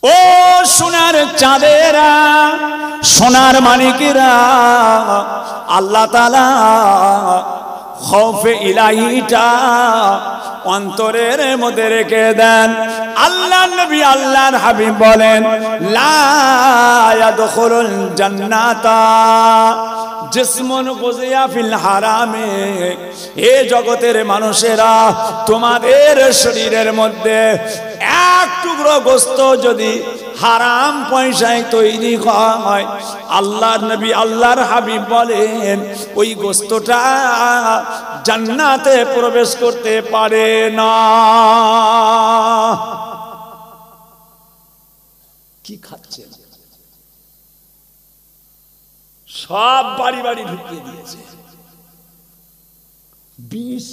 ও সোনার চাঁদেরা, সোনার মানিকেরা, আল্লাহ তাআলা খৌফে ইলাহিটা অন্তরের মধ্যে রেখে দেন। আল্লাহর নবী আল্লাহর হাবিব বলেন, লা ইয়াদখুলুল জান্নাতা জিসমুন গুযিয়া ফিল হারামে। হে জগতের মানুষেরা, তোমাদের শরীরের মধ্যে এক টুকরো গোশত যদি হারাম পয়সায় তৈরি হয়, আল্লাহর নবী আল্লাহর হাবিব বলেন ওই গোশতটা জান্নাতে প্রবেশ করতে পারে না। কি খাচ্ছেন? সব বাড়ি বাড়ি ঢুকিয়ে দিয়েছে বিষ।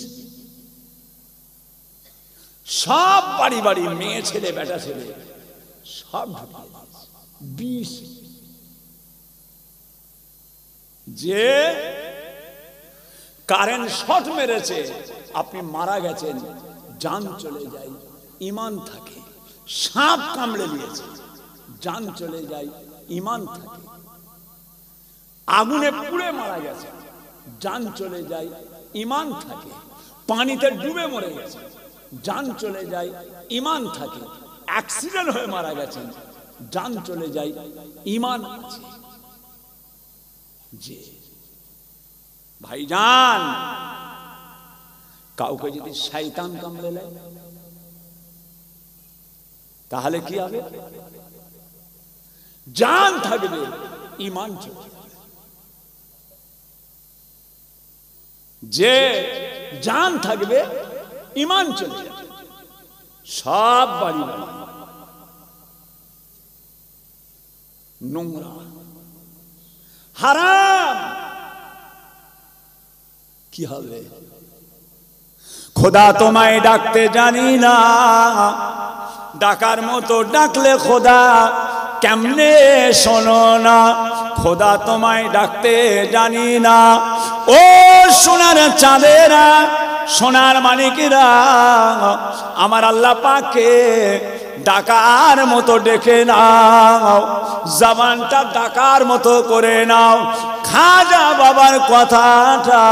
সব বাড়ি বাড়ি মেয়ে ছেলে বেটা ছেলে সব ঢুকিয়ে দিয়েছে বিষ। যে কারেন্ট শর্ট মেরেছে, আপনি মারা গেছেন, জান চলে যায়, ঈমান থাকে। সাপ কামড়ে দিয়েছে, জান চলে যায়, ঈমান থাকে। আগুনে পুড়ে মারা গেছে, জান চলে যায়, ঈমান থাকে। পানিতে ডুবে মরে গেছে, জান চলে যায়, ঈমান থাকে। অ্যাক্সিডেন্ট হয়ে মারা গেছেন, জান চলে যায়, ঈমান আছে। যে ভাইজান, কাউকে যদি শয়তান কামড়ে নেয় তাহলে কি হবে? জান থাকবে, ঈমান চলে যাবে। যে জান থাকবে, ঈমান চলে যাবে। সব বাড়ি বাড়ি নোংরা হারাম। কি হবে? খোদা তোমায় ডাকতে জানি না, ডাকার মতো ডাকলে খোদা কেমনে শোনো না। খোদা তোমায় ডাকতে জানি না। ও সোনার চাঁদেরা, সোনার মানিকেরা, আমার আল্লাহ পাককে ডাকার মতো ডেকে নাও, জবানটা ডাকার মতো করে নাও। খাজা বাবার কথাটা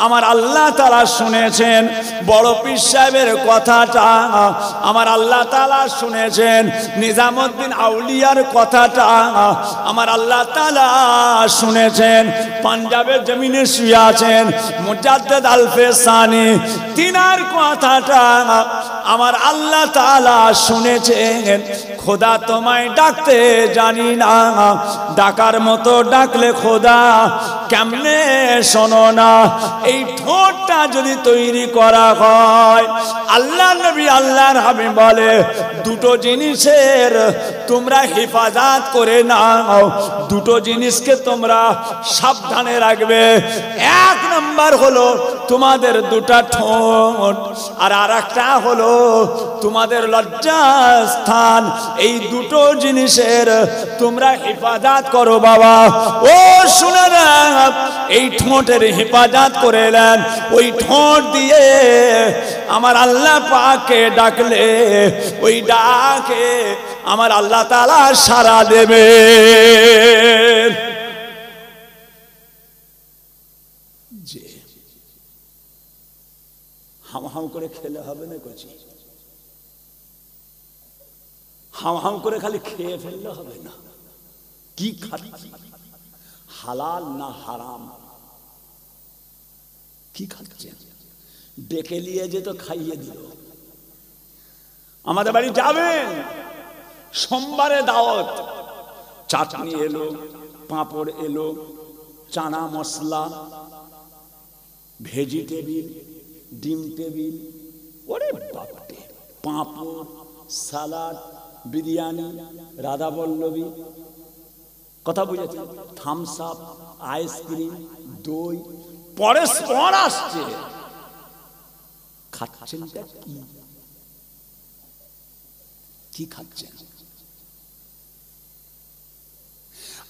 আমার আল্লাহ তাআলা শুনেছেন, বড় পীর সাহেবের কথাটা আমার আল্লাহ তাআলা শুনেছেন, নিজামুদ্দিন আউলিয়ার কথাটা আমার আল্লাহ তাআলা শুনেছেন। পাঞ্জাবের জমিনে শুয়ে আছেন মুজাদ্দিদ আলফে সানি, তিনার কথাটা আমার আল্লাহ তাআলা শুনেছেন। খোদা তোমায় ডাকতে জানি না, ডাকার মতো ডাকলে খোদা কেমনে শোনো না। এই ঠোঁটটা যদি তৈরি করা হয়, আল্লাহ নবী আল্লাহর হাবিব বলে দুটো জিনিসের তোমরা হেফাজত করে নাও, দুটো জিনিসকে তোমরা সাবধানে রাখবে। এক নাম্বার হলো তোমাদের দুটা ঠোঁট, আর আরেকটা হলো তোমাদের লজ্জাস্থান। এই দুটো জিনিসের তোমরা হেফাজত করো বাবা। ও শুনে না, এই ঠোঁটের হেফাজত করে নেন। ওই ঠোঁট দিয়ে আমার আল্লাহ পাককে ডাকলে ওই ডাকে আমার আল্লাহ তাআলা সাড়া দেবে। যে হাম হাম করে খেলে হবে না কচি, হাম হাম করে খালি খেয়ে ফেললে হবে না। কি খাচ্ছি, হালাল না হারাম? কি খাচ্ছেন? ডেকে নিয়ে যেত, খাইয়ে দিল। আমাদের বাড়ি যাবেন, সোমবারে দাওয়াত, চাটনি এলো, পাঁপড় এলো, চানা মশলা, ভেজিটেবিল, ডিম টেবিল, ওরে বাপরে, পাঁপড়, সালাড, বিরিয়ানি, রাধা বল্লবী, কথা বুঝেছেন, থামস আপ, আইসক্রিম, দই, পরস্পর আসছে। খাচ্ছেনটা কি? কি খাচ্ছেন?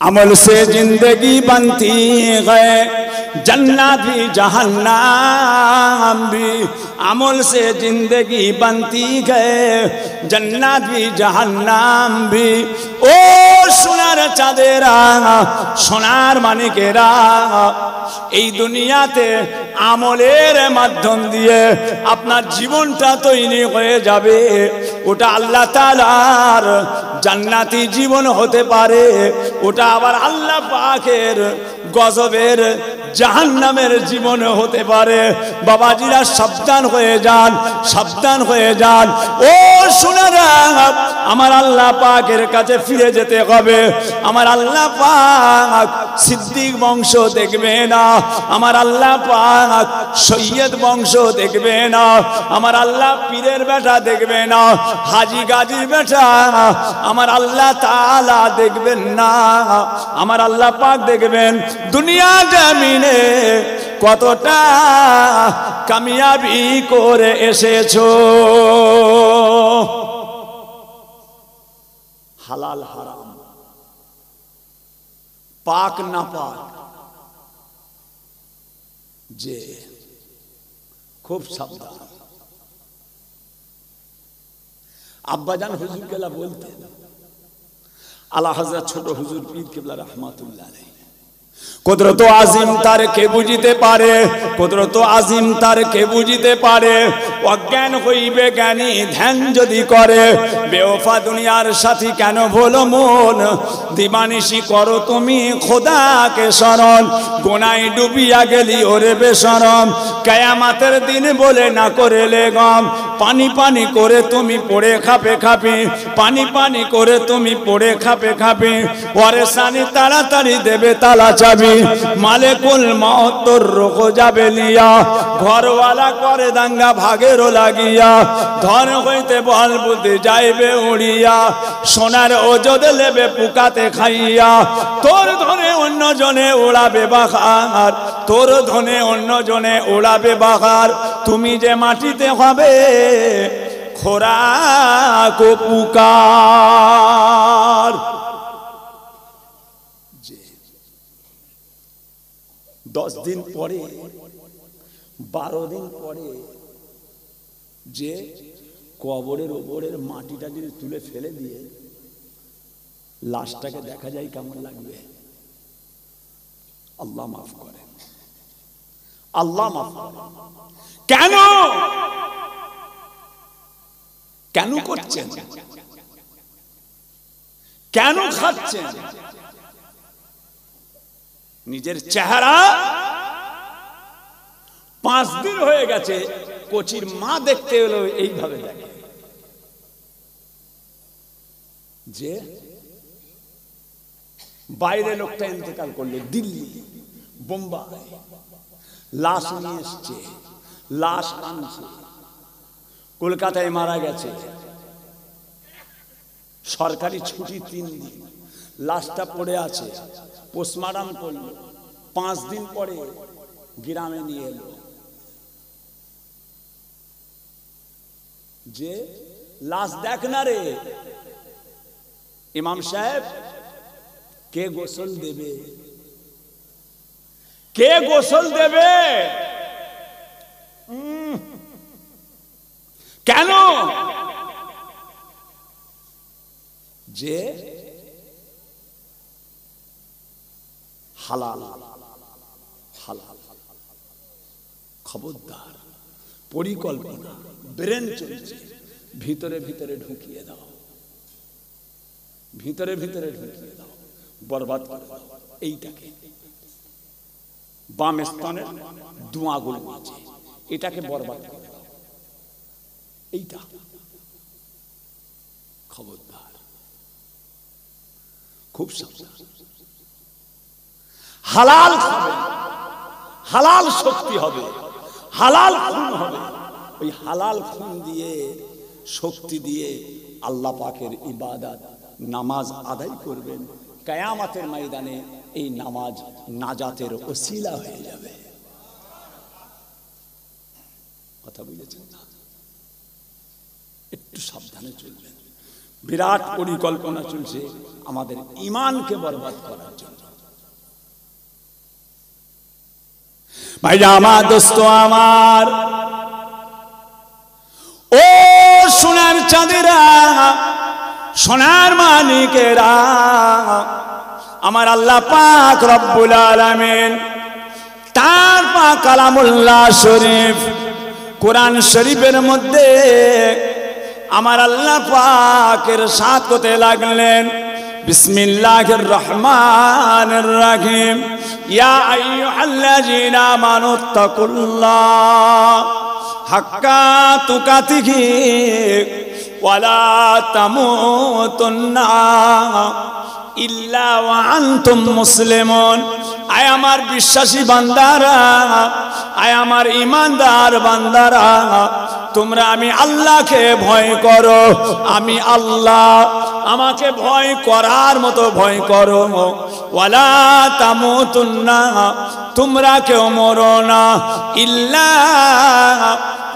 अमल से जिंदगी बनती है, जन्नत भी जहन्नम भी अमल से जिंदगी बनती है जन्नत भी जहन्नम भी ओ সোনার চাঁদেরা সোনার মানিকেরা এই দুনিয়াতে আমলের মাধ্যম দিয়ে আপনার জীবনটা তৈরি হয়ে যাবে ওটা আল্লাহ তাআলার জান্নাতি জীবন হতে পারে ওটা আবার আল্লাহ পাকের গজবের জাহান্নামের জীবন হতে পারে বাবাজিরা সাবধান হয়ে যান ও সোনারা আমার আল্লাহ পাকের কাছে ফিরে যেতে হবে আমার আল্লাহ পাক সিদ্দিক বংশ দেখবে না আমার আল্লাহ পাক সৈয়দ বংশ দেখবে না আমার আল্লাহ পীরের বেটা দেখবে না হাজী গাজীর বেটা আমার আল্লাহ তাআলা দেখবেন না আমার আল্লাহ পাক দেখবেন দুনিয়া জমিনে কতটা কামিয়াবি করে এসেছো হালাল হারাম পাক না পাক যে খুব সাবধান আব্বাজান হুজুর কেবলা বলতেন আলা হযরত ছোট হুজুর পীর কেবলা রাহমাতুল্লাহ আলাইহি কুদরত আজিম তার কে বুঝিতে পারে কুদরত আজিম তার কে বুঝিতে পারে অজ্ঞান হইবে জ্ঞানী ধ্যান যদি করে বেওফা দুনিয়ার সাথী কেন ভোলো মন দিবানিশি করো তুমি খোদাকে শরণ গুনায় ডুবিয়া গেলি ওরে বেশরম কিয়ামতের দিন বলে না করেলে গম পানি পানি করে তুমি পড়ে খাপে খাপে পানি পানি করে তুমি পড়ে খাপে খাপে পরেশানি তাড়াতাড়ি দেবে তালা চাবি মালিকুল মওত তোর রোগ যাবে লিয়া ঘরওয়ালা করে দাঙ্গা ভাগেরও লাগিয়া ধন হইতে বল বুদ্ধি যাইবে উড়িয়া সোনার ওজদ লেবে পুকাতে খাইয়া তোর ধনে অন্য জনে উড়াবে বাহার তোর ধনে অন্য জনে উড়াবে বাহার তুমি যে মাটিতে হবে খোরাক পুকার 10 দিন পরে 12 দিন পরে যে কবরের উপরের মাটিটা যদি তুলে ফেলে দিয়ে লাশটাকে দেখা যায় কেমন লাগবে আল্লাহ মাফ করে আল্লাহ মাফ করে কেন কেন করছেন কেন খাচ্ছেন নিজের চেহারা 5 দিন হয়ে গেছে কোচির মা দেখতে এলো এইভাবে দেখে যে বাইরে লোকটা ইন্তেকাল করলো দিল্লি বোম্বাই লাশ নিয়ে এসছে লাশ আনছে কলকাতায় মারা গেছে সরকারি ছুটি 3 দিন লাশটা পড়ে আছে পোস্টমর্টম করলো 5 দিন পরে গ্রামে নিয়ে এলো যে লাশ দেখ না রে ইমাম সাহেব কে গোসল দেবে কে গোসল দেবে কেন যে হালাল হালাল খবরদার পরিকল্পনা ব্রেন চলছে ভিতরে ভিতরে ঢুকিয়ে দাও ভিতরে ভিতরে ঢুকিয়ে দাও বরবাদ করে দাও এইটাকে বাম স্তনের দুয়াগুলো আছে এটাকে বরবাদ করে দাও এইটা খবরদার খুব সাবধান হালাল খাবে হালাল শক্তি হবে হালাল খুন হবে ওই হালাল খুন দিয়ে শক্তি দিয়ে আল্লাহ পাকের ইবাদত নামাজ আদায় করবেন কিয়ামতের ময়দানে এই নামাজ নাজাতের ওসিলা হয়ে যাবে কথা বুঝেছেন না একটু সাবধানে চলবেন বিরাট পরিকল্পনা চলছে আমাদের ঈমানকে বরবাদ করার জন্য ভাইয়া আমার, দোস্ত আমার, ও সোনার চাঁদেরা, সোনার মানিকেরা, আমার আল্লাহ পাক রব্বুল আলামিন তার পাক কালামুল্লাহ শরীফ কোরআন শরীফের মধ্যে আমার আল্লাহ পাকের সাথ করতে লাগলেন, বিসমিল্লাহির রহমানির রহিম, ইয়া আইয়ুহাল্লাযীনা আমানুত্তাকুল্লাহ হাক্কা তুকাতিহি ওয়ালা তামুতুন্না ইল্লা ওয়া আনতুম মুসলিমুন। আয় আমার বিশ্বাসী বান্দারা, আয় আমার ঈমানদার বান্দারা, তোমরা আমি আল্লাহকে ভয় করো, আমি আল্লাহ, আমাকে ভয় করার মতো ভয় করো। ওয়ালা তামুতুন্না, তোমরা কেউ মরো না, ইল্লা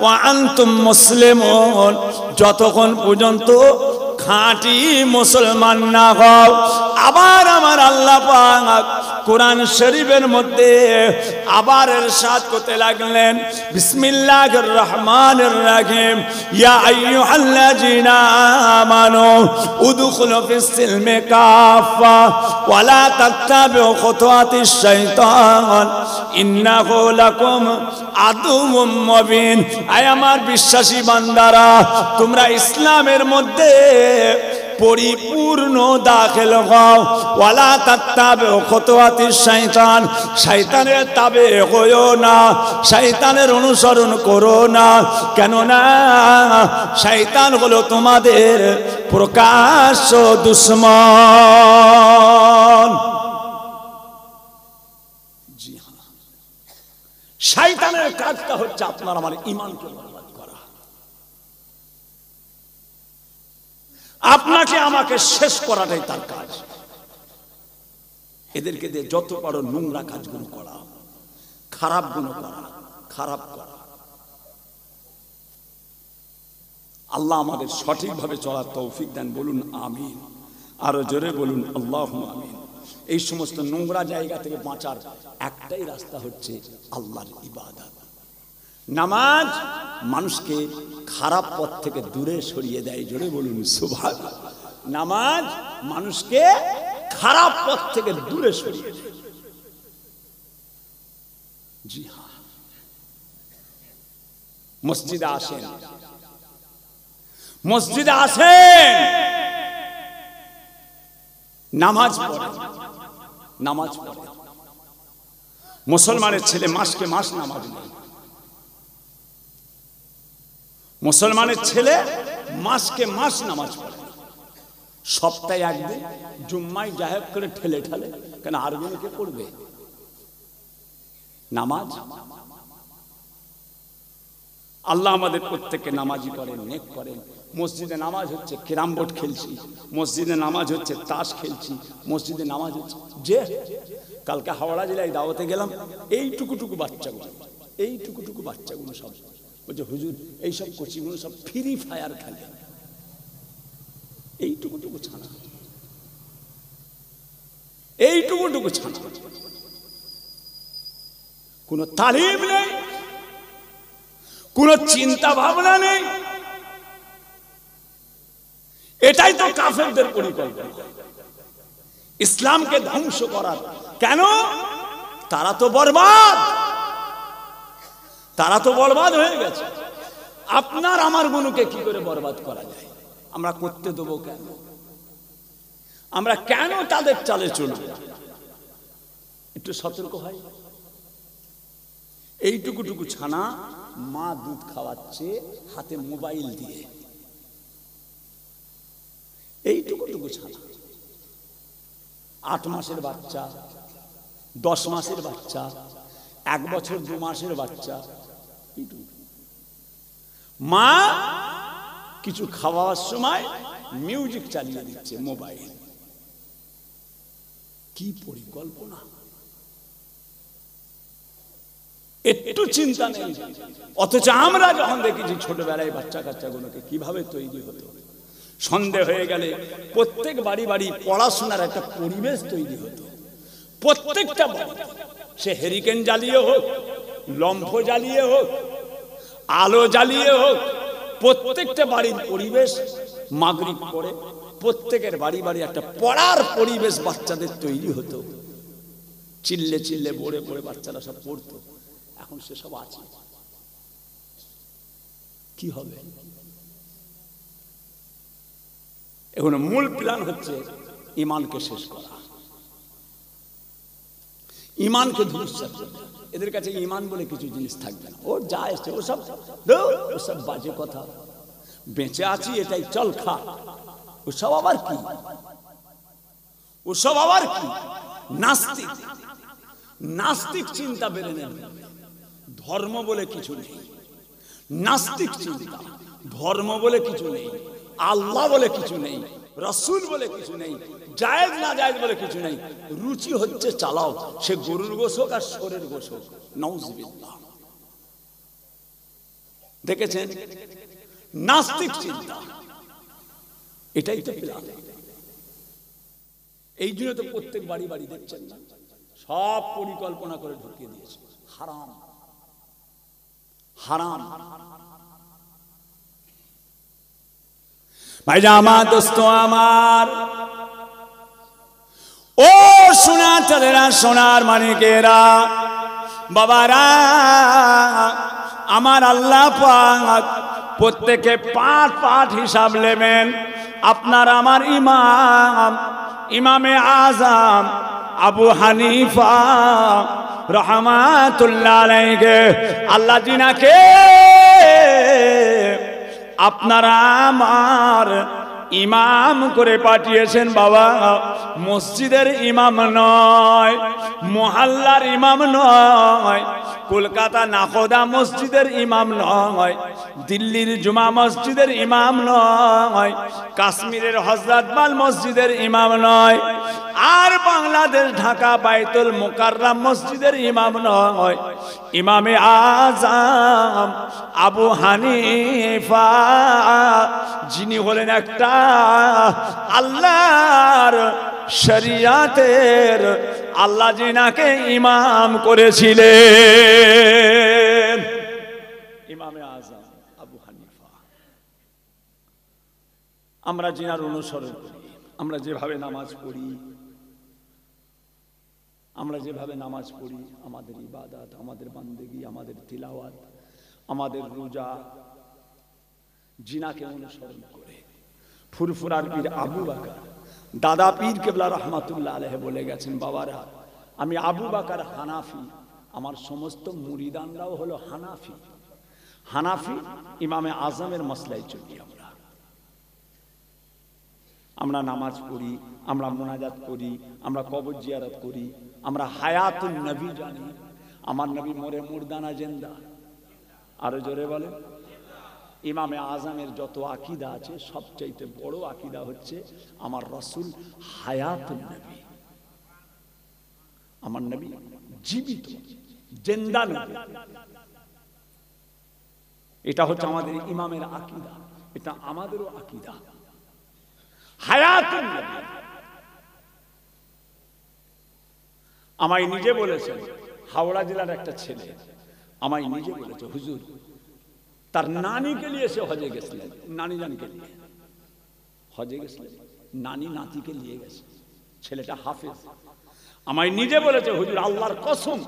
ওয়া আনতুম মুসলিমুন, যতক্ষণ পর্যন্ত খাঁটি মুসলমান না হও। আবার আমার আল্লাহ পাক কোরআন শরীফের মধ্যে আবার ইরশাদ করতে লাগলেন, বিসমিল্লাহির রহমানির রহিম, ইয়া আইয়ুহাল্লাযীনা আমানু উদখুলু ফিস সিলমি কাফা ওয়ালা তাত্তাবিউ খুতুওয়াতিশ শাইতান ইন্নাহু লাকুম আদুউম মুবিন। আয় আমার বিশ্বাসী বান্দারা, তোমরা ইসলামের মধ্যে পরিপূর্ণ দাখিল হও। ওয়ালা তাত্তাবিউ খুতুওয়াতিশ শাইতান, শয়তানের তাবে হইও না, শয়তানের অনুসরণ করো না, কেননা শয়তান হলো তোমাদের প্রকাশ্য দুশমন। জি হ্যাঁ, শয়তানের কাজটা হচ্ছে আপনার আমার ঈমানকে বরবাদ করা, আপনাকে আমাকে শেষ করাটাই তার কাজ। এদেরকে দিয়ে যত পারো নোংরা কাজগুলো করা, খারাপ গুলো করা, খারাপ করা। আল্লাহ আমাদের সঠিকভাবে চলার তৌফিক দেন, বলুন আমিন। আরো জোরে বলুন আল্লাহুম্মা আমিন। এই সমস্ত নোংরা জায়গা থেকে বাঁচার একটাই রাস্তা হচ্ছে আল্লাহর ইবাদত। নামাজ মানুষকে খারাপ পথ থেকে দূরে সরিয়ে দেয়, জোরে বলুন সুবহানাল্লাহ। নামাজ মানুষকে খারাপ পথ থেকে দূরে সরিয়ে দেয়। জি হ্যাঁ, মসজিদে আসেন, মসজিদে আসেন, নামাজ পড়েন, নামাজ পড়েন। মুসলমানের ছেলে মাসকে মাস নামাজ নেই, মুসলমানের ছেলে মাসকে মাস নামাজ পড়ে, সপ্তাহে একদিন জুম্মায় জাহেব করে ঠেলে ঠেলে, কেন আরবিকে পড়বে নামাজ। আল্লাহ আমাদের প্রত্যেককে নামাজি করেন, নেক করেন। মসজিদে নামাজ হচ্ছে ক্যারাম বোর্ড খেলছি, মসজিদে নামাজ হচ্ছে তাস খেলছি, মসজিদে নামাজ হচ্ছে যে কালকে হাওড়া জেলায় দাওয়াতে গেলাম, এইটুকুটুকু বাচ্চাগুলো, এইটুকুটুকু বাচ্চাগুলো সব বলছে হুজুর এইসব কোচিংগুলো সব ফ্রি ফায়ার খেলে, এইটুকুটুকু ছানা, এইটুকুটুকু ছানা, কোনো তালিম নেই, কোনো চিন্তা ভাবনা নেই। এটাই তো কাফেরদের পরিকল্পনা, ইসলামকে ধ্বংস করার। কেন? তারা তো বরবাদ, তারা তো বরবাদ হয়ে গেছে। আপনার আমার গুণকে কি করে বরবাদ করা যায়? আমরা করতে দেবো কেন? আমরা কেন তাদের চালে চলব? একটু সতর্ক হয়। এইটুকুটুকু ছানা মা দুধ খাওয়াচ্ছে হাতে মোবাইল দিয়ে, এইটুকুটুকু ছানা, 8 মাসের বাচ্চা, 10 মাসের বাচ্চা, 1 বছর 2 মাসের বাচ্চা, মা কিছু খাওয়ার সময় মিউজিক চালিয়ে দিচ্ছে মোবাইল। কি পরিকল্পনা! একটু চিন্তা নেই। অথচ আমরা যখন দেখেছি ছোটবেলায় বাচ্চা কাচ্চাগুলোকে কিভাবে তৈরি হতো, সন্ধে হয়ে গেলে প্রত্যেক বাড়ি বাড়ি পড়াশোনার একটা পরিবেশ তৈরি হতো। প্রত্যেকটা বাড়ি, সে হেরিকেন জ্বালিয়ে হোক, লম্ফ জ্বালিয়ে হোক, আলো জ্বালিয়ে হোক, প্রত্যেকটা বাড়ির পরিবেশ মাগরিব পড়ে প্রত্যেকের বাড়ি বাড়ি একটা পড়ার পরিবেশ বাচ্চাদের তৈরি হতো, চিল্লে চিল্লে পড়ে পড়ে বাচ্চারা সব পড়তো। এখন সেসব আছে, কি হবে? এখন মূল প্ল্যান হচ্ছে ইমানকে শেষ করা, ইমানকে ধূলিসাৎ করতে। এদের কাছে ইমান বলে কিছু জিনিস থাকবে না, ও যা এসছে ওসব ওসব বাজে কথা, বেঁচে আছি এটাই চল খা, ওসব আবার কি, ওসব আবার কি? নাস্তিক, নাস্তিক চিন্তা বেড়ে নেবে। ধর্ম বলে কিছু নেই, নাস্তিক চিন্তা, ধর্ম বলে কিছু নেই, আল্লাহ বলে কিছু নেই, রাসূল বলে কিছু নেই, জায়েজ না জায়েজ বলে কিছু নেই। রুচি হচ্ছে চালাও, সে গরুর গোশ হোক আর শোরের গোশ হোক। নাউজুবিল্লাহ। দেখেছেন নাস্তিক চিন্তা, এটাই তো প্ল্যান। এই জন্য তো প্রত্যেক বাড়ি বাড়ি দেখছেন না, সব পরিকল্পনা করে ঢুকিয়ে দিয়েছে। হারাম, হারাম। ভাইজামা দোস্ত আমার, ও সোনা চাঁদেরা, সোনার মানিকেরা, বাবারা, আমার আল্লাহ পাক প্রত্যেকে পাঁচ পাঁচ হিসাব নেবেন। আপনার আমার ইমাম, ইমামে আজম আবু হানিফা রহমাতুল্লাহ আলাইহি, আল্লাহ জিনাকে আপনারা আমার ইমাম করে পাঠিয়েছেন। বাবা মসজিদের ইমাম নয়, মহল্লার ইমাম নয়, কলকাতা নাখোদা মসজিদের ইমাম নয়, দিল্লির জুমা মসজিদের ইমাম নয়, কাশ্মীরের হযরতবাল মসজিদের ইমাম নয়, আর বাংলাদেশ ঢাকা বাইতুল মুকাররম মসজিদের ইমাম নয়, ইমামে আজম আবু হানিফা, যিনি হলেন একটা আল্লাহর শরিয়াতের, আল্লাহ জিনাকে ইমাম করেছিলেন, ইমামে আজম আবু হানিফা। আমরা জিনার অনুসরণ করি, আমরা যেভাবে নামাজ পড়ি, আমরা যেভাবে নামাজ পড়ি, আমাদের ইবাদত, আমাদের বান্দেগি, আমাদের তিলাওয়াত, আমাদের রোজা, জিনাকে অনুসরণ করে। ফুরফুরার পীর আবু বকর, দাদা পীর কেবলা রহমাতুল্লাহ আলাইহি বলে গেছেন, বাবারা আমি আবু বকর হানাফি, আমার সমস্ত মুরিদানরাও হলো হানাফি। হানাফি ইমামে আজমের মাসলায় চলি। আমরা নামাজ পড়ি, আমরা মোনাজাত করি, আমরা কবর জিয়ারত করি, আমরা হায়াতুন নবী জানি, আমার নবী মরে মুর্দানা জিন্দা। আরো জোরে বলে। ইমামে আজমের যত আকীদা আছে সবচাইতে বড় আকীদা হচ্ছে আমার রাসূল হায়াতুন নবী, আমার নবী জীবিত জিন্দা নবী। এটা হচ্ছে আমাদের ইমামের আকীদা, এটা আমাদেরও আকীদা। হায়াতুন নবী আমায় নিজে বলেছেন, হাওড়া জেলার একটা ছেলে আমায় নিজে বলেছে, হুজুর তার নানিকে নিয়ে সে হজে গেছিলেন, নানি জানকে নিয়ে হজে গেছিলেন, নানি নাতিকে নিয়ে গেছে, ছেলেটা হাফেজ। আমায় নিজে বলেছে, হুজুর আল্লাহর কসম,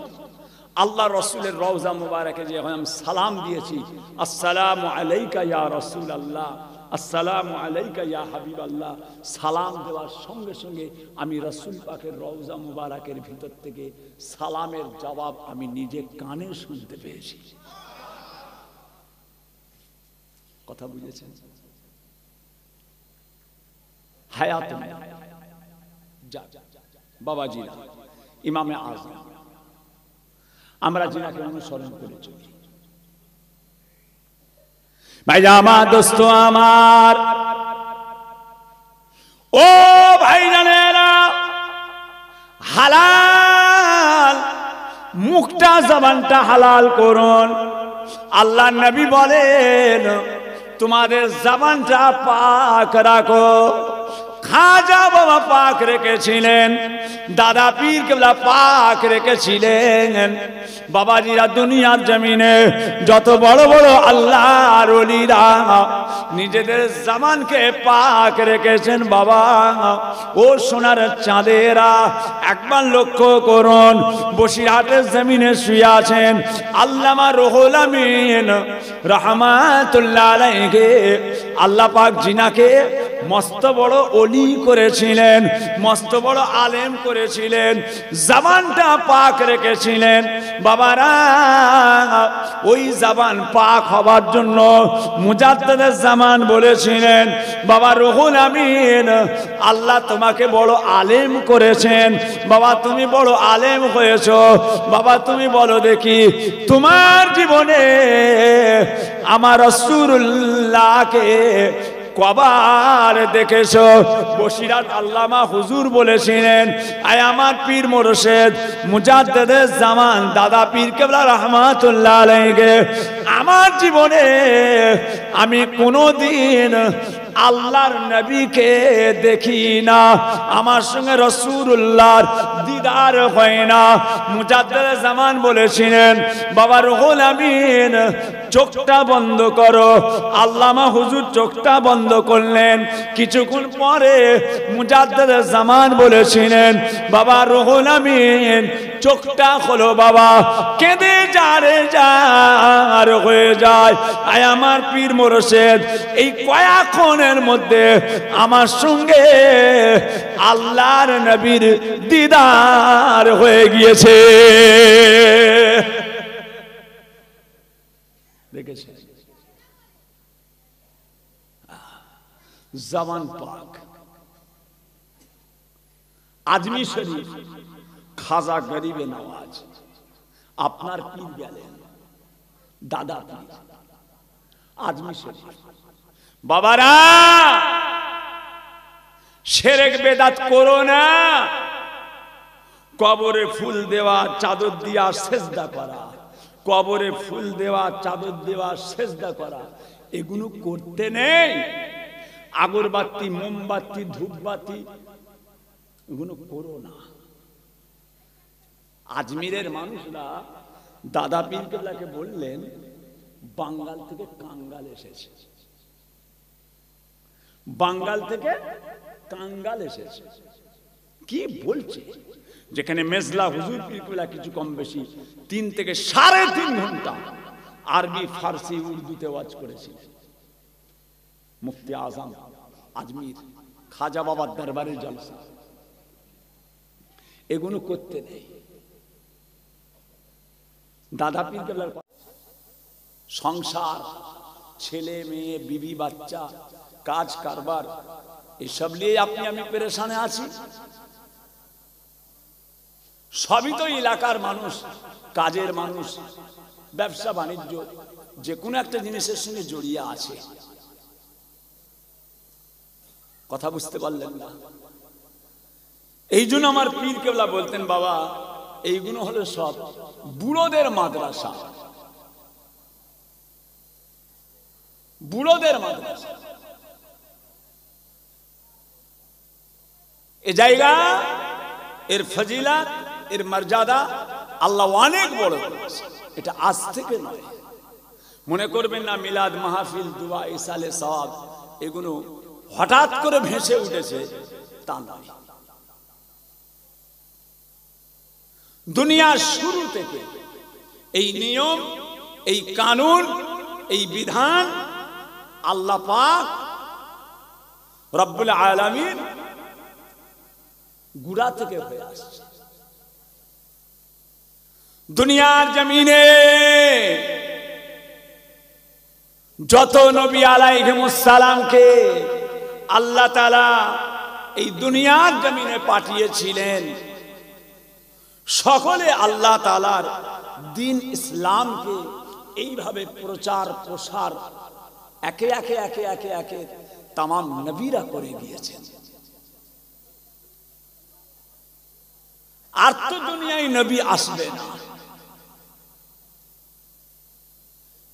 আল্লাহ রসুলের রওজা মুবারকে যে আমি সালাম দিয়েছি, আসসালামু আলাইকা ইয়া রাসূলুল্লাহ, আসসালামু আলাইকা ইয়া হাবিবাল্লাহ, সালাম দেওয়ার সঙ্গে সঙ্গে আমি রাসূল পাকের রওজা মুবারকের ভিতর থেকে সালামের জবাব আমি নিজে কানে শুনতে পেয়েছি। কথা বুঝেছেন? হায়াত বাবাজি ইমামে আজম, আমরা জিনাকে অনুসরণ করে চলি। ভাইরা আমার, দোস্ত আমার, ও ভাইজানেরা, হালাল মুখটা জবানটা হালাল করুন। আল্লাহ নবী বলেন তোমাদের জবানটা পাক রাখো, খাজা বাবা পাক রেখেছিলেন, দাদা পীর কেবলা পাক রেখেছিলেন। বাবাজিরা দুনিয়ার জমিনে যত বড় বড় আল্লাহর ওলিরা নিজেদের জামানকে পাক রেখেছেন বাবা। ও সোনার চাঁদেরা, একবার লক্ষ্য করুন, বসিরহাটের জমিনে শুয়ে আছেন আল্লামা রুহুল আমিন রাহমাতুল্লাহ আলাইহি। আল্লাহ পাক জিনাকে মস্ত বড় ওলি করেছিলেন, মস্ত বড় আলেম করেছিলেন, জবানটা পাক রেখেছিলেন বাবারা। ওই জবান পাক হবার জন্য মুজাদ্দিদুল জামান বলেছিলেন, বাবা রুহুল আমিন, আল্লাহ তোমাকে বড় আলেম করেছেন বাবা, তুমি বড় আলেম হয়েছো বাবা, তুমি বলো দেখি তোমার জীবনে আমার রাসূলুল্লাহকে কবার দেখেছো? বসিরহাট আল্লামা হুজুর বলেছিলেন, আয় আমার পীর মুর্শিদ মুজাদ্দিদুল জামান দাদা পীর কেবলা রাহমাতুল্লাহ আলাইহি, আমার জীবনে আমি কোনোদিন আল্লাহর নবীকে দেখি না, আমার সঙ্গে রাসূলুল্লাহর দিদার হয় না। মুজাদ্দিদুল জামান বলেছিলেন, বাবা রুহুল আমিন চোখটা বন্ধ করো। আল্লামা হুজুর চোখটা বন্ধ করলেন। কিছুক্ষণ পরে মুজাদ্দিদুল জামান বলেছিলেন, বাবা রুহুল আমিন চোখটা খোলো বাবা। কেঁদে যারে যার হয়ে যায়, আয় আমার পীর মুর্শিদ এই কয়েকক্ষণের মধ্যে আমার সঙ্গে আল্লাহর নবীর দিদার হয়ে গিয়েছে। দেখেছেন জবান পাক। আজমির শরীফ খাজা গরিবে নওয়াজ, আপনার পীর গেলেন দাদা পীর আজমির শরীফ। বাবারা শিরক বেদাত করো না। কবরে ফুল দেওয়া, চাদর দিয়া সেজদা করা, কবরে ফুল দেওয়া, চাদর দেওয়া, সেজদা করা, এগুলো করতে নেই। আগরবাতি, মোমবাতি, ধূপবাতি এগুলো করো না। আজমিরের মানুষরা দাদা পীর কেবলাকে বললেন, বাঙ্গাল থেকে কাঙ্গাল এসেছে, বাঙ্গাল থেকে কাঙ্গাল এসেছে। কি বলছে? যেখানে মেজলা হুজুর পীর কেবলা কিছু কম বেশি 3 থেকে 3.5 ঘন্টা আরবি, ফার্সি, উর্দুতে ওয়াজ করেছিলেন। মুফতি আজম আজমির খাজা বাবার দরবারের জলসা, এগুলো করতে নেই। দাদা পীর কেবলার সংসার, ছেলে মেয়ে, বিবি বাচ্চা, কাজ কারবার, এসব নিয়ে আপনি আমি পেরেশানে আছি। সবই তো এলাকার মানুষ, কাজের মানুষ, ব্যবসা বাণিজ্য, যে কোনো একটা জিনিসের সঙ্গে জড়িয়ে আছে। কথা বুঝতে পারলেন না? এই জন্য আমার পীর কেবলা বলতেন, বাবা এইগুলো হলো সব বুড়োদের মাদ্রাসা, বুড়োদের মাদ্রাসা। এ জায়গা, এর ফজিলত, এর মর্যাদা আল্লাহ অনেক বড় করেছে। এটা আজ থেকে নয়। মনে করবেন না মিলাদ মাহফিল, দুয়া, ইসালে সওয়াব এগুলো হঠাৎ করে ভেসে উঠেছে, তা নয়। দুনিয়ার শুরু থেকে এই নিয়ম, এই কানুন, এই বিধান আল্লাহ পাক রব্বুল আলামিন গুড়া থেকে হয়ে আসছে। দুনিয়ার জমিনে যত নবী আলাইহিমুস সালামকে আল্লাহ তাআলা এই দুনিয়ার জমিনে পাঠিয়েছিলেন, সকলে আল্লাহ তাআলার দ্বীন ইসলামকে এইভাবে প্রচার প্রসার একে একে একে একে একে তাম নবীরা করে গিয়েছেন। আর তো দুনিয়ায় নবী আসবে না।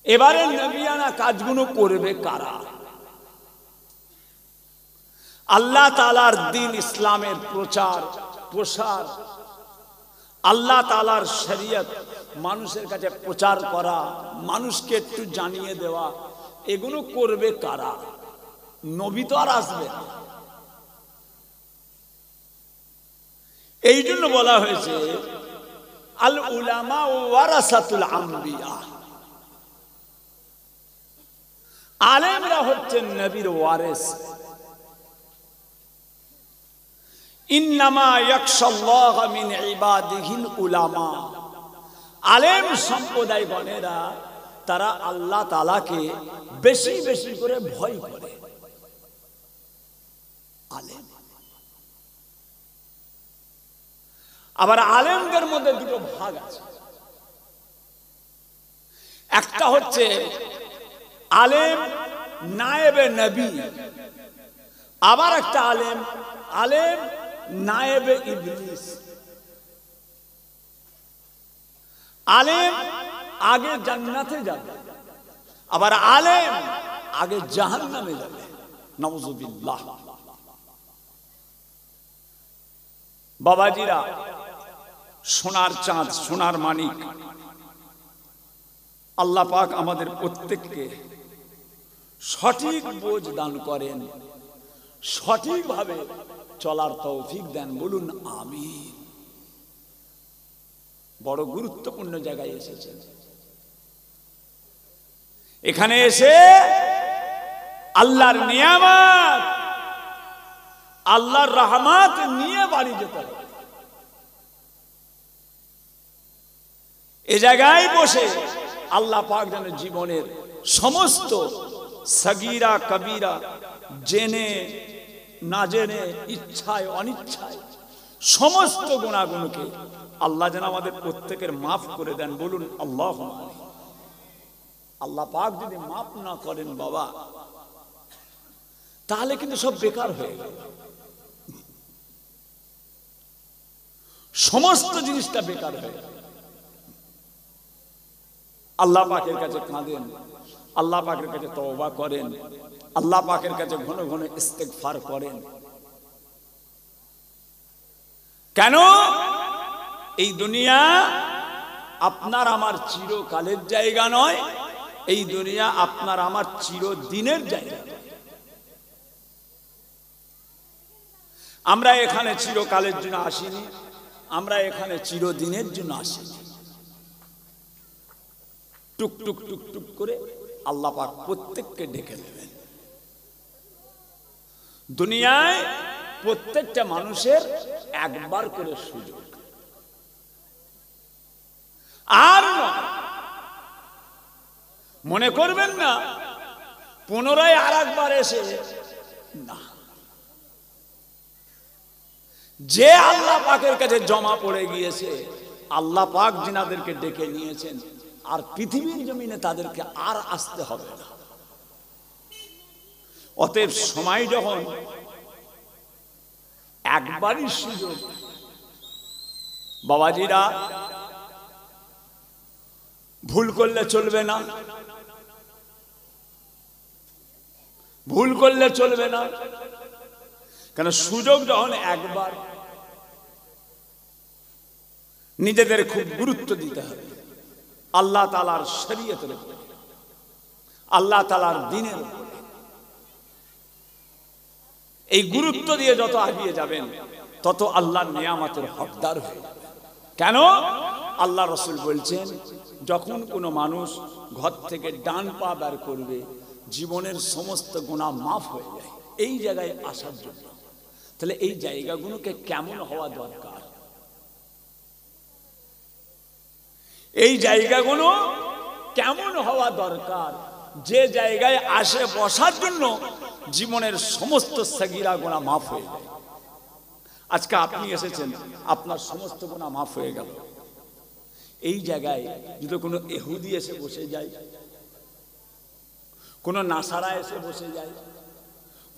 এবারে নবিয়ানা কাজগুলো করবে কারা? আল্লাহ তাআলার দ্বীন ইসলামের প্রচার প্রসার, আল্লাহ তাআলার শরীয়ত মানুষের কাছে প্রচার করা, মানুষকে একটু জানিয়ে দেওয়া, এগুলো করবে কারা? নবী তো আর আসবে না। এই জন্য বলা হয়েছে আল উলামা ওয়ারাসাতুল আম্বিয়া, আলেমরা হচ্ছেন নবীর ওয়ারিস। ইন্নামা ইয়াখশাল্লাহ মিন ইবাদিহিল উলামা, আলেম সম্প্রদায়গণেরা তারা আল্লাহ তাআলাকে বেশি বেশি করে ভয় করে। আলেম, আবার আলেমদের মধ্যে দুটো ভাগ আছে। একটা হচ্ছে আলেম নায়েবে নবী, আবার একটা আলেম আলেম নায়েবে ইবলিস। আলেম আগে জান্নাতে যাবে, আবার আলেম আগে জাহান্নামে যাবে। নাউযুবিল্লাহ। বাবাজিরা, সোনার চাঁদ, সোনার মানিক, আল্লাহ পাক আমাদের প্রত্যেককে সঠিক বোঝ দান করেন, সঠিকভাবে চলার তৌফিক দেন। বলুন আমিন। বড় গুরুত্বপূর্ণ জায়গায় এসেছেন। এখানে এসে আল্লাহর নিয়ামত, আল্লাহর রহমত নিয়ে বাড়ি যেতে হবে। এ জায়গায় বসে আল্লাহ পাক যেন জীবনের সমস্ত সগীরা কবিরা, জেনে না জেনে, ইচ্ছায় অনিচ্ছায় সমস্ত গুনাহগুলোকে আল্লাহ যেন আমাদের প্রত্যেকের মাফ করে দেন। বলুন আল্লাহুম্মা আমিন। আল্লাহ পাক যদি মাফ না করেন বাবা, তাহলে কিন্তু সব বেকার হয়ে গেল, সমস্ত জিনিসটা বেকার হয়ে গেল। আল্লাহ পাকের কাছে কাঁদেন, আল্লাহ পাকের কাছে তওবা করেন, আল্লাহ পাকের কাছে ঘন ঘন ইস্তেগফার করেন। কেন? এই দুনিয়া আপনার আমার চিরকালের জায়গা নয়, এই দুনিয়া আপনার আমার চিরদিনের জায়গা। আমরা এখানে চিরকালের জন্য আসিনি, আমরা এখানে চিরদিনের জন্য আসিনি। টুক টুক টুক টুক করে আল্লাহ পাক প্রত্যেককে ডেকে নেবেন। দুনিয়ায় প্রত্যেকটা মানুষের একবার করে সুযোগ, আর মনে করবেন না পুনরায় আর একবার এসে না। যে আল্লাহ পাকের কাছে জমা পড়ে গিয়েছে, আল্লাহ পাক যিনাদেরকে ডেকে নিয়েছেন, আর পৃথিবীর জমিনে তাদেরকে আর আসতে হবে না। অতএব সময় যখন একবারই সুযোগ, বাবাজিরা ভুল করলে চলবে না, ভুল করলে চলবে না। কেন? সুযোগ যখন একবার, নিজেদের খুব গুরুত্ব দিতে হবে আল্লাহ তাআলার শরীয়তের উপরে, আল্লাহ তাআলার দ্বীনের উপরে। এই গুরুত্ব দিয়ে যত এগিয়ে যাবেন, তত আল্লাহর নিয়ামতের হকদার হয়ে যাবে। কেন? আল্লাহ রাসূল বলছেন, যখন কোনো মানুষ ঘর থেকে ডান পা বের করবে, জীবনের সমস্ত গুনাহ মাফ হয়ে যায় এই জায়গায় আসার জন্য। তাহলে এই জায়গাগুলোকে কেমন হওয়া দরকার? এই জায়গাগুলো কেমন হওয়া দরকার? যে জায়গায় আসে বসার জন্য জীবনের সমস্ত সগীরা গুনাহ মাফ হয়ে যায়। আজকে আপনি এসেছেন, আপনার সমস্ত গুনাহ মাফ হয়ে গেল। এই জায়গায় যদি কোনো ইহুদি এসে বসে যায়, কোনো নাসারা এসে বসে যায়,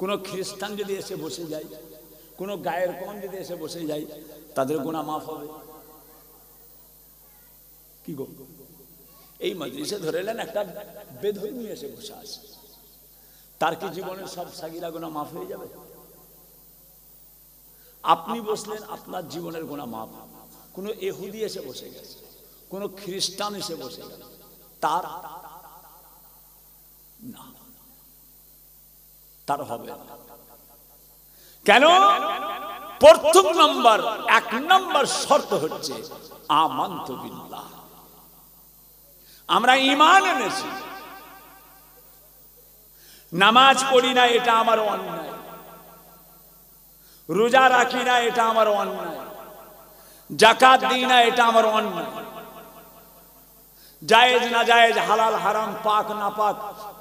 কোনো খ্রিস্টান যদি এসে বসে যায়, কোনো গায়ের কম যদি এসে বসে যায়, তাদের গুনাহ মাফ হবে কি গো? এই মজলিসে ধরে নেন একটা বেধর্মী এসে বসে আছে, তার কি জীবনের সব সাগীরা গুনাহ মাফ হয়ে যাবে? আপনি বসলেন, আপনার জীবনের গুনাহ মাফ। কোনো ইহুদি এসে বসে গেছে, কোনো খ্রিস্টান এসে বসে গেল, তার না, তার হবে না। কেন? প্রথম নাম্বার, 1 নম্বর শর্ত হচ্ছে আমানতু বিল্লাহ, আমরা ঈমান এনেছি। নামাজ পড়ি না এটা আমার অন্যায়, রোজা রাখি না এটা আমার অন্যায়, যাকাত দিই না এটা আমার অন্যায়, জায়েজ না জায়েজ, হালাল হারাম, পাক না পাক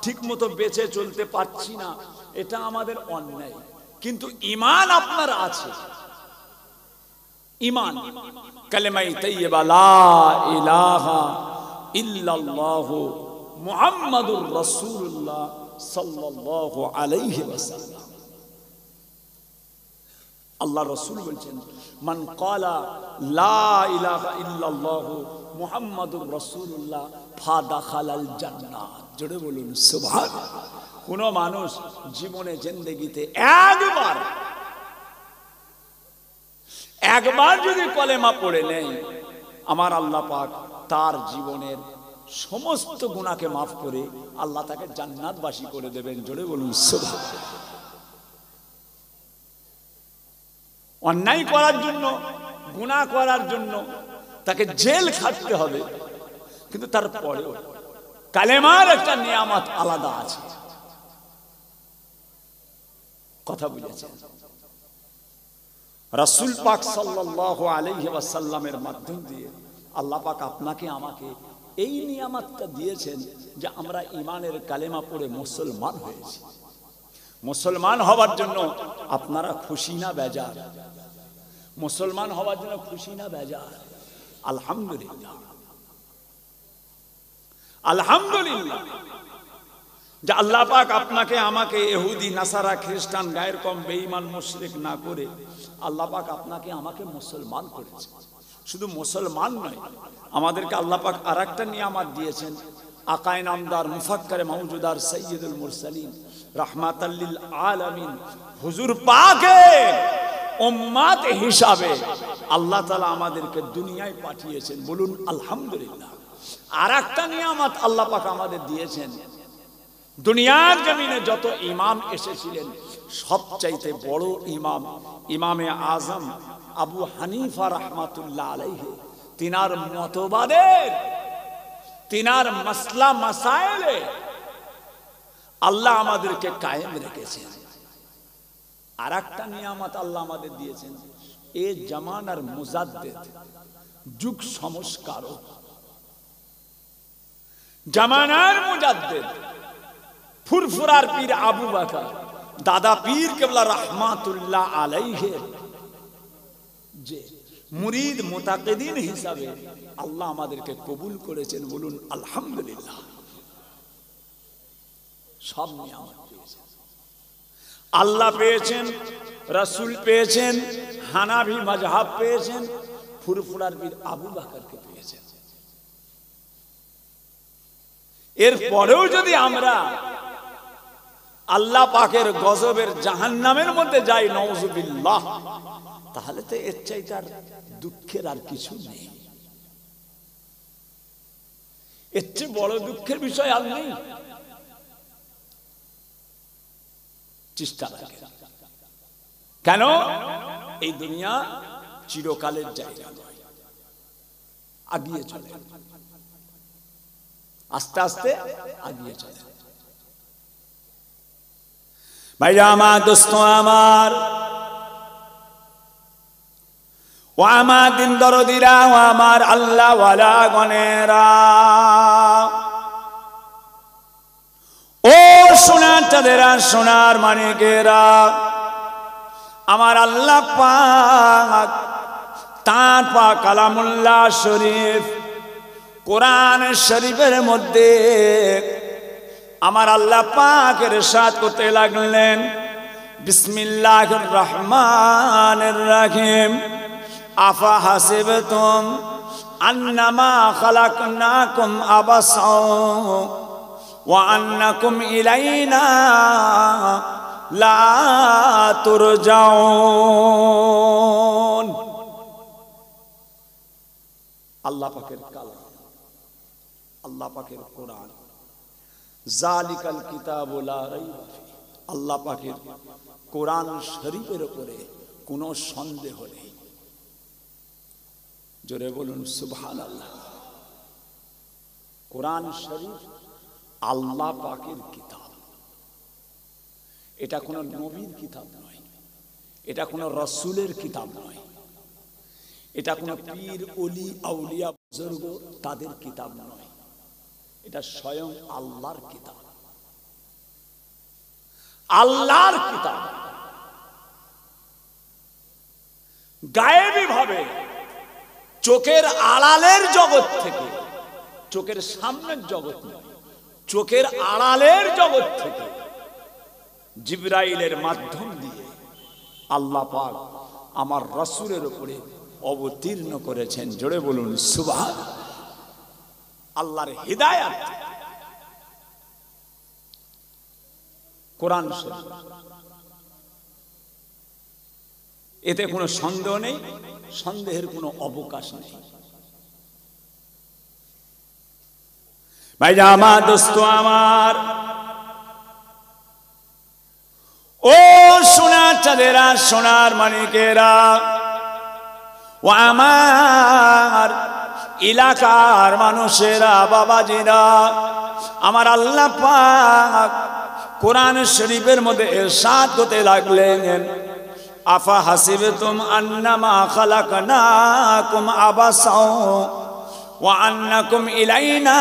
ঠিক মতো বেঁচে চলতে পারছি না, এটা আমাদের অন্যায়। কিন্তু ঈমান আপনার আছে, ঈমান কালেমায়ে তাইয়্যিবা লা ইলাহা ইল্লাল্লাহু মুহাম্মাদুর রাসূলুল্লাহ সাল্লাল্লাহু আলাইহি ওয়াসাল্লাম। আল্লাহ রাসূল বলেন, মান ক্বালা লা ইলাহা ইল্লাল্লাহু মুহাম্মাদুর রাসূলুল্লাহ ফাদাখালাল জান্নাহ। জোরে বলুন সুবহানাল্লাহ। কোন মানুষ জীবনে জিন্দেগিতে একবার যদি কলেমা পড়ে নেয়, আমার আল্লাহ পাক তার জীবনের সমস্ত গুনাহকে মাফ করে আল্লাহ তাকে জান্নাতবাসী করে দেবেন। জোরে বলুন সুবহানাল্লাহ। অন্যায় করার জন্য, গুনাহ করার জন্য তাকে জেল খাটতে হবে, কিন্তু তারপরেও কালেমার একটা নিয়ামত আলাদা আছে। কথা বুঝেছেন? রাসূল পাক সাল্লাল্লাহু আলাইহি ওয়াসাল্লামের মাধ্যম দিয়ে আল্লাহ পাক আপনাকে আমাকে এই নিয়ামতটা দিয়েছেন যে আমরা ঈমানের কালেমা পড়ে মুসলমান হয়েছি। মুসলমান হওয়ার জন্য আপনারা খুশি না বেজার? মুসলমান হওয়ার জন্য খুশি না বেজার? আলহামদুলিল্লাহ, আলহামদুলিল্লাহ যে আল্লাহ পাক আপনাকে আমাকে ইহুদি, নাসারা, খ্রিস্টান, গায়ের কম, বেঈমান, মুশরিক না করে আল্লাহ পাক আপনাকে আমাকে মুসলমান করেছে। শুধু মুসলমান নয়, আমাদেরকে আল্লাহ পাক আরেকটা নিয়ামত দিয়েছেন। আকায়ে নামদার, মুফাক্কারে মাওজুদার, সাইয়্যিদুল মুরসালিন, রাহমাতাল লিল আলামিন হুজুর পাকের উম্মত হিসাবে আল্লাহ তাআলা আমাদেরকে দুনিয়ায় পাঠিয়েছেন। বলুন আলহামদুলিল্লাহ। আরেকটা নিয়ামত আল্লাহ পাক আমাদের দিয়েছেন, দুনিয়ার জমিনে যত ইমাম এসেছিলেন সবচাইতে বড় ইমাম ইমামে আজম আবু হানিফা রাহমাতুল্লাহ আলাইহি, তিনার মতবাদের, তিনার মাসলা মাসায়েলে আল্লাহ আমাদেরকে কায়েম রেখেছেন। আরেকটা নিয়ামত আল্লাহ আমাদের দিয়েছেন, এ জামানার মুজাদ্দিদ, যুগ সংস্কারক, জামানার মুজাদ্দিদ ফুরফুরার পীর আবু বকর, দাদা পীর কেবলা রাহমাতুল্লাহ আলাইহি যে মুরিদ মুতাকিদিন হিসাবে আল্লাহ আমাদেরকে কবুল করেছেন। বলুন আলহামদুলিল্লাহ। সব নিয়ামত পেয়েছেন, আল্লাহ পেয়েছেন, রাসূল পেয়েছেন, হানাফি মাযহাব পেয়েছেন, ফুরফুরার পীর আবু বকরকে পেয়েছেন। এরপরেও যদি আমরা আল্লাহ পাকের গজবের জাহান্নামের মধ্যে যাই, নাউযুবিল্লাহ, তাহলে তো এর চাইতে আর দুঃখের আর কিছু নেই। এর চেয়ে বড় দুঃখের বিষয় আর নেই। চেষ্টা লাগে। কেন? এই দুনিয়া চিরকালের জায়গা নয়, আগিয়ে চলে, আস্তে আস্তে আগিয়ে চলে। ভাইরা আমার, দোস্ত আমার, ও আমার দিন দরদিরা, ও আমার আল্লাহ ওয়ালা গনেরা, ও সোনার চাঁদেরা, সোনার মানিকেরা, আমার আল্লাহ পাক তাঁর পাক কালামুল্লাহ শরীফ কোরআন শরীফের মধ্যে আমার আল্লাহ পাক ইরশাদ করতে লাগলেন, বিসমিল্লাহির রহমানির রহিম, আফা হাসিবতুম আন্নামা খালাকনাকুম আবাসা ওয়া আন্নাকুম ইলাইনা লা তুরজাউন। আল্লাহ পাকের কালাম, আল্লাহ পাকের কোরআন। জালিকাল কিতাবু লা রাইবা ফিহি, আল্লাহ পাকের কোরআন শরীফের উপরে কোনো সন্দেহ নেই। জোরে বলুন সুবহানাল্লাহ। কোরআন শরীফ আল্লাহ পাকের কিতাব, এটা কোনো নবীর কিতাব নয়, এটা কোনো রাসূলের কিতাব নয়, এটা কোনো পীর ওলি আউলিয়া বুজুর্গ তাদের কিতাব নয়, এটা স্বয়ং আল্লাহর কিতাব, আল্লাহর কিতাব। গায়েবী ভাবে চোখের আড়ালের জগৎ থেকে, চোখের সামনের জগৎ নয়, চোখের আড়ালের জগৎ থেকে জিবরাইলের মাধ্যম দিয়ে আল্লাহ পাক আমার রাসূলের উপরে অবতীর্ণ করেছেন। জোরে বলুন সুবহানাল্লাহ। আল্লাহর হিদায়াত কোরআন শরীফ, এতে কোনো সন্দেহ নেই, সন্দেহের কোনো অবকাশ নেই। ভাইরা আমার, দোস্ত আমার, ও সোনার চাঁদেরা, সোনার মানিকেরা, ও আমার এলাকার মানুষেরা, বাবাজিরা, আমার আল্লাহ পাক কোরআন শরীফের মধ্যে ইরশাদ করতে লাগলেন, আফা হাসিবতুম আন্নামা খালাকনাকুম আবাসাও ওয়া আন্নাকুম ইলাইনা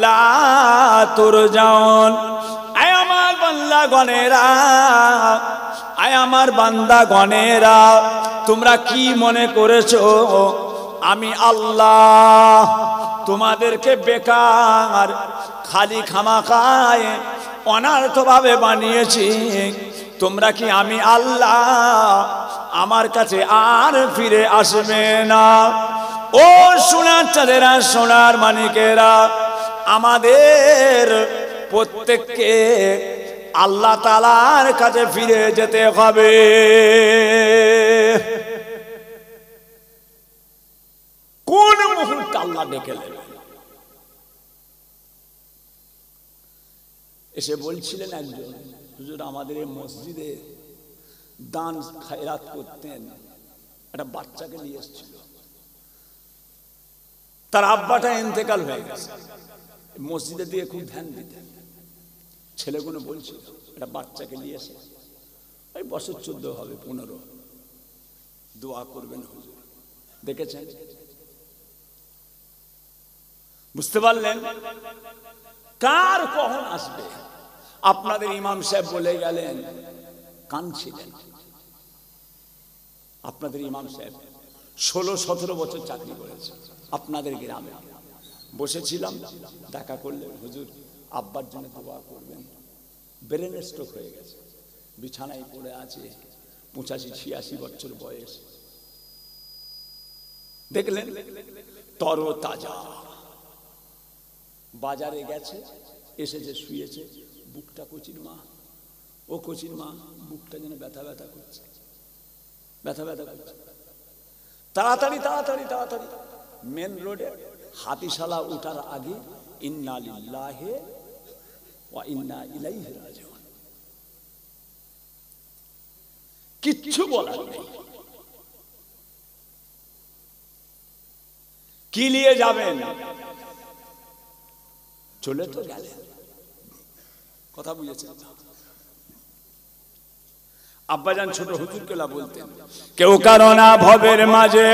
লা তুরজাউন। আয় আমার বান্দাগণেরা, আয় আমার বান্দাগণেরা, তোমরা কি মনে করেছো আমি আল্লাহ তোমাদেরকে বেকার খালি খামাখায় অনার্থভাবে বানিয়েছি? তোমরা কি আমি আল্লাহ আমার কাছে আর ফিরে আসবে না? ও সোনার চাঁদেরা, সোনার মানিকেরা, আমাদের প্রত্যেককে আল্লাহ তাআলার কাছে ফিরে যেতে হবে। কোন মুহূর্তে আল্লাহ ডেকে নেবেন? এসে বলছিলেন একজন হুজুর, আমাদের এই মসজিদে দান খায়রাত করতেন, একটা বাচ্চাকে নিয়ে এসেছিল, তার আব্বাটা ইন্তেকাল হয়ে গেছে, মসজিদের দিকে খুব ধ্যান দিতেন। ছেলেগুলো বলছিল একটা বাচ্চাকে নিয়ে এসে, ওই বছর 14 হবে 15, দোয়া করবেন হুজুর। দেখেছেন? বুঝতে পারলেন কার কখন আসবে? আপনাদের ইমাম সাহেব বলে গেলেন, কাঁদছিলেন। আপনাদের ইমাম সাহেব 16-17 বছর চাকরি করেছে আপনাদের গ্রামে। বসেছিলাম, দেখা করলেন, হুজুর আব্বার জন্য দোয়া করবেন, ব্রেন স্ট্রোক হয়ে গেছে, বিছানায় পড়ে আছে, 85-86 বছর বয়স। দেখলেন তরো তাজা, বাজারে গেছে, এসেছে, শুয়েছে, বুকটা কচির মা, ও কচির মা, বুকটা যেন ব্যথা ব্যথা করছে, ব্যথা ব্যথা করছে। তাড়াতাড়ি তাড়াতাড়ি তাড়াতাড়ি মেন রোডে হাতিশালা উঠার আগে ইন্না লিল্লাহি ওয়া ইন্না ইলাইহি রাজিউন। কিচ্ছু বলার নেই। কি নিয়ে যাবেন? চলে তো গেলেন। কথা বুঝেছেন? আব্বাজান ছোট হুজুরকেলা বলতেন, কেউ কারো না ভবের মাঝে,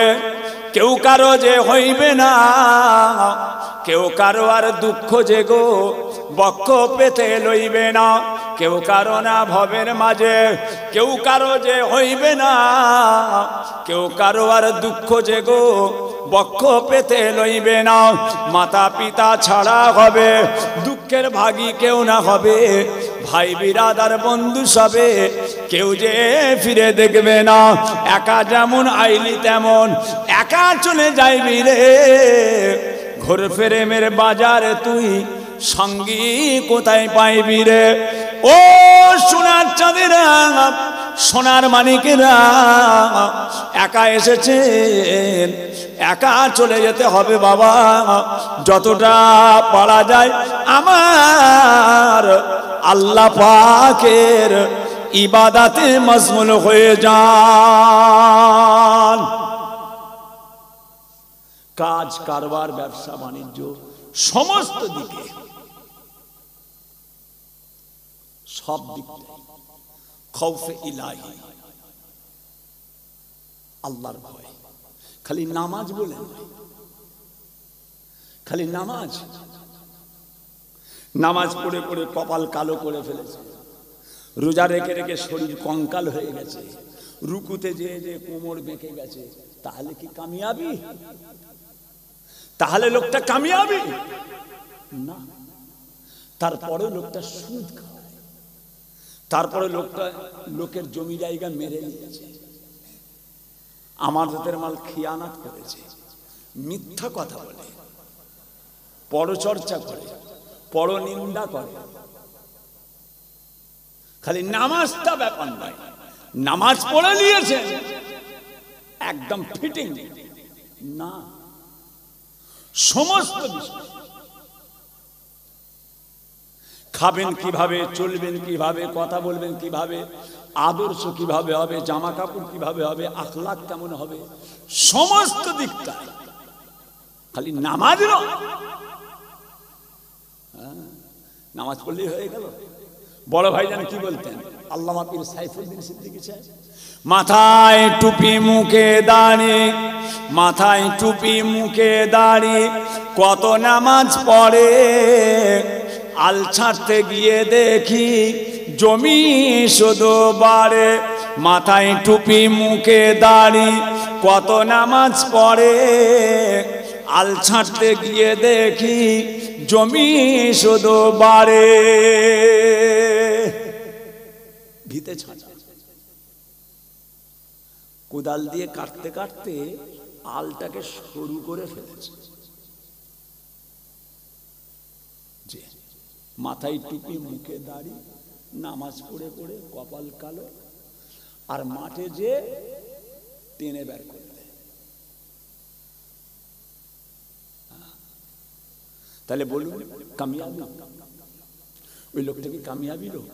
কেউ কারো যে হইবে না, কেউ কারো আর দুঃখ যে গো বক্ষ পেতে লইবে না। কেউ কারো না ভবের মাঝে, কেউ কারো যে হইবে না, কেউ কারো আর দুঃখ যে গো বক্ষ পেতে লইবে না। মাতা পিতা ছাড়া হবে দুঃখের ভাগী কেউ না হবে, ভাই বিরাদার বন্ধু সবে কেউ যে ফিরে দেখবে না। একা যেমন আইলি তেমন একা চলে যাইবি রে, ঘোর ফেরেমের বাজারে তুই সঙ্গী কোথায় পাইবি রে? ও সোনার চাঁদেরা, সোনার মানিকেরা, একা এসেছেন, একা চলে যেতে হবে বাবা। যতটা পারা যায় আমার আল্লাহ পাকের ইবাদতে মশগুল হয়ে যান। কাজ কারবার ব্যবসা বাণিজ্য সমস্ত দিকে, সব দিক খৌফে ইলাহি, আল্লাহর ভয়। খালি নামাজ বলে নয়, খালি নামাজ নামাজ পড়ে পড়ে কপাল কালো করে ফেলেছে, রোজা রেখে রেখে শরীর কঙ্কাল হয়ে গেছে, রুকুতে যেয়ে যে কোমর বেঁকে গেছে, তাহলে কি কামিয়াবি? তাহলে লোকটা কামিয়াবি না। তারপরে লোকটা সুদ খায়, তারপরে লোকটা লোকের জমি জায়গা মেরে নিয়েছে, আমাদের মাল খিয়ানাত করেছে, মিথ্যা কথা বলে, পরচর্চা করে, পরনিন্দা করে। খালি নামাজটা ব্যাপার নয়, নামাজ পড়ে নিয়েছে একদম ফিটিং না, সমস্ত বিষয়। খাবেন কিভাবে, চলবেন কিভাবে, কথা বলবেন কিভাবে, আদর্শ কিভাবে হবে, জামা কাপড় কিভাবে হবে, আখলাক কেমন হবে, সমস্ত দিকটা। খালি নামাজ নয়, নামাজ পড়লেই হয়ে গেল। বড় ভাইজান কি বলতেন, আল্লামা পীর সাইফুদ্দিন সিদ্দিকী সাহেব, মাথায় টুপি মুখে দাড়ি, মাথায় টুপি মুখে দাড়ি, কত নামাজ পড়ে, আল ছাড়তে গিয়ে দেখি জমি শুধু বাড়ে। মাথায় টুপি মুখে দাড়ি, কত নামাজ পড়ে, আল ছাড়তে গিয়ে দেখি জমি শুধু বাড়ে। ভিতে ছাঁচা, কোদাল দিয়ে কাটতে কাটতে আলটাকে সরু করে ফেলেছে। মাথায় টুপি মুখে দাড়ি, নামাজ পড়ে পড়ে কপাল কালো, আর মাঠে যে টেনে বের করে দেয়। তাহলে বলুন কামিয়াবি? ওই লোকটা কি কামিয়াবি লোক?